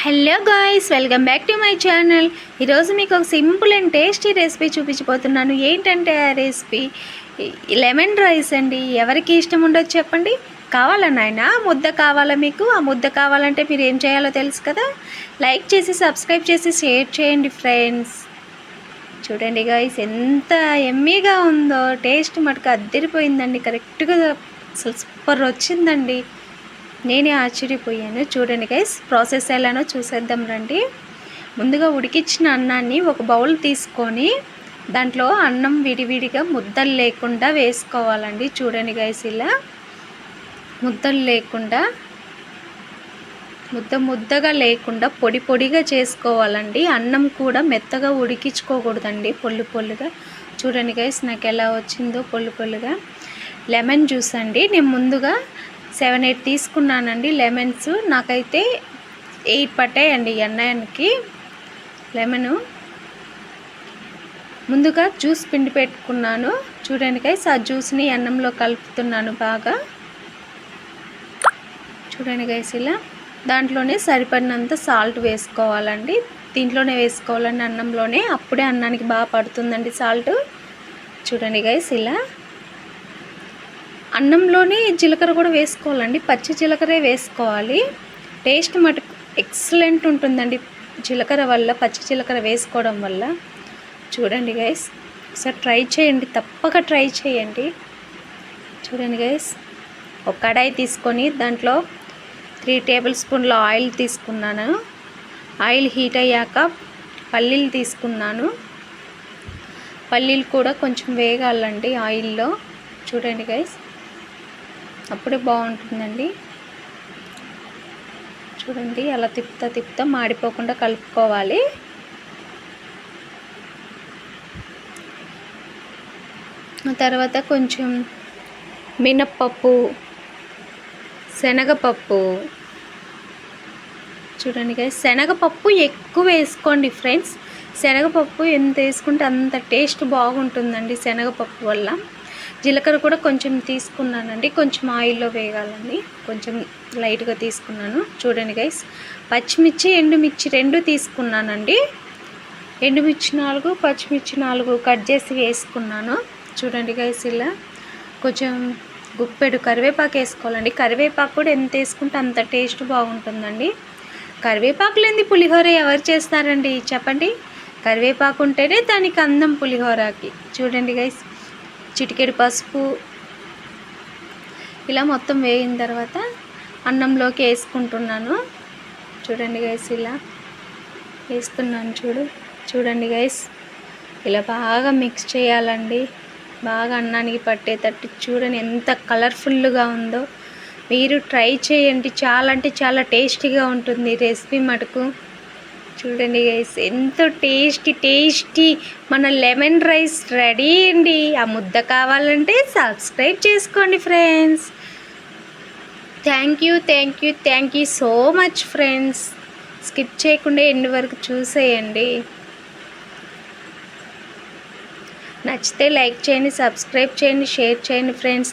Hello guys, welcome back to my channel. ఈరోజు మీకు ఒక సింపుల్ అండ్ టేస్టీ రెసిపీ చూపించబోతున్నాను. ఏంటంటే ఆ రెసిపీ లెమన్ రైస్ అండి. ఎవరికి ఇష్టం ఉండదు చెప్పండి? కావాలా నాయన ముద్ద కావాలా మీకు? ఆ ముద్ద కావాలంటే మీరు ఏం చేయాలో తెలుసు కదా. లైక్ చేసి సబ్స్క్రైబ్ చేసి షేర్ చేయండి ఫ్రెండ్స్. చూడండి గాయ్స్, ఎంత ఎమ్మీగా ఉందో. టేస్ట్ మటుకు అద్దరిపోయిందండి. కరెక్ట్గా అసలు సూపర్ వచ్చిందండి. నేనే ఆశ్చర్యపోయాను. చూడండి గైస్, ప్రాసెస్ ఎలానో చూసేద్దాం రండి. ముందుగా ఉడికించిన అన్నాన్ని ఒక బౌల్ తీసుకొని దాంట్లో అన్నం విడివిడిగా ముద్దలు లేకుండా వేసుకోవాలండి. చూడండి గైస్, ఇలా ముద్దలు లేకుండా ముద్దగా లేకుండా పొడి పొడిగా చేసుకోవాలండి. అన్నం కూడా మెత్తగా ఉడికించుకోకూడదండి, పొల్లుగా. చూడండి గైస్, నాకు ఎలా వచ్చిందో పొల్లుగా. లెమన్ జ్యూస్ అండి. నేను ముందుగా 7-8 తీసుకున్నానండి లెమన్స్. నాకైతే 8 పట్టాయండి అన్నానికి లెమను. ముందుగా జ్యూస్ పిండి పెట్టుకున్నాను. చూడండి గైస్, ఆ జ్యూస్ని అన్నంలో కలుపుతున్నాను బాగా. చూడండి గైస్, ఇలా దాంట్లోనే సరిపడినంత సాల్ట్ వేసుకోవాలండి. దీంట్లోనే వేసుకోవాలండి, అన్నంలోనే. అప్పుడే అన్నానికి బాగా పడుతుందండి సాల్ట్. చూడండి గైస్, ఇలా అన్నంలోనే జీలకర్ర కూడా వేసుకోవాలండి. పచ్చి జీలకర్రే వేసుకోవాలి. టేస్ట్ మటుకు ఎక్సలెంట్ ఉంటుందండి జీలకర్ర వల్ల, పచ్చి జీలకర్ర వేసుకోవడం వల్ల. చూడండి గైస్, ఒకసారి ట్రై చేయండి, తప్పక ట్రై చేయండి. చూడండి గైస్, ఒక కడాయి తీసుకొని దాంట్లో 3 టేబుల్ స్పూన్ల ఆయిల్ తీసుకున్నాను. ఆయిల్ హీట్ అయ్యాక పల్లీలు తీసుకున్నాను. పల్లీలు కూడా కొంచెం వేగాలండి ఆయిల్లో. చూడండి గైస్, అప్పుడే బాగుంటుందండి. చూడండి, అలా తిప్పుతా మాడిపోకుండా కలుపుకోవాలి. ఆ తర్వాత కొంచెం మినప్పప్పు, శనగపప్పు. చూడండి గైస్, శనగపప్పు ఎక్కువ వేసుకోండి ఫ్రెండ్స్. శనగపప్పు ఎంత వేసుకుంటే అంత టేస్ట్ బాగుంటుందండి శనగపప్పు వల్ల. జీలకర్ర కూడా కొంచెం తీసుకున్నానండి, కొంచెం ఆయిల్లో వేగాలండి. కొంచెం లైట్గా తీసుకున్నాను. చూడండి గైస్, పచ్చిమిర్చి, ఎండుమిర్చి 2 తీసుకున్నానండి. ఎండుమిర్చి 4, పచ్చిమిర్చి 4 కట్ చేసి వేసుకున్నాను. చూడండి గైస్, ఇలా కొంచెం గుప్పెడు కరివేపాకు వేసుకోవాలండి. కరివేపాకు కూడా ఎంత వేసుకుంటే అంత టేస్ట్ బాగుంటుందండి. కరివేపాకు లేని పులిహోర ఎవరు చేస్తారండి చెప్పండి? కరివేపాకు ఉంటేనే దానికి అందం పులిహోరకి. చూడండి గైస్, చిటికెడు పసుపు. ఇలా మొత్తం వేగిన తర్వాత అన్నంలోకి వేసుకుంటున్నాను. చూడండి గైస్, ఇలా వేస్తున్నాను. చూడండి గైస్, ఇలా బాగా మిక్స్ చేయాలండి, బాగా అన్నానికి పట్టేటట్టు. చూడండి ఎంత కలర్ఫుల్గా ఉందో. మీరు ట్రై చేయండి, చాలా అంటే చాలా టేస్టీగా ఉంటుంది రెసిపీ మటుకు. చూడండి గైస్, ఎంతో టేస్టీ మన లెమన్ రైస్ రెడీ అండి. ఆ ముద్ద కావాలంటే సబ్స్క్రైబ్ చేసుకోండి friends. Thank you so much friends. Skip చేయకుండా ఎండ్ వరకు చూసేయండి. నచ్చితే లైక్ చేయండి, సబ్స్క్రైబ్ చేయండి, షేర్ చేయండి ఫ్రెండ్స్.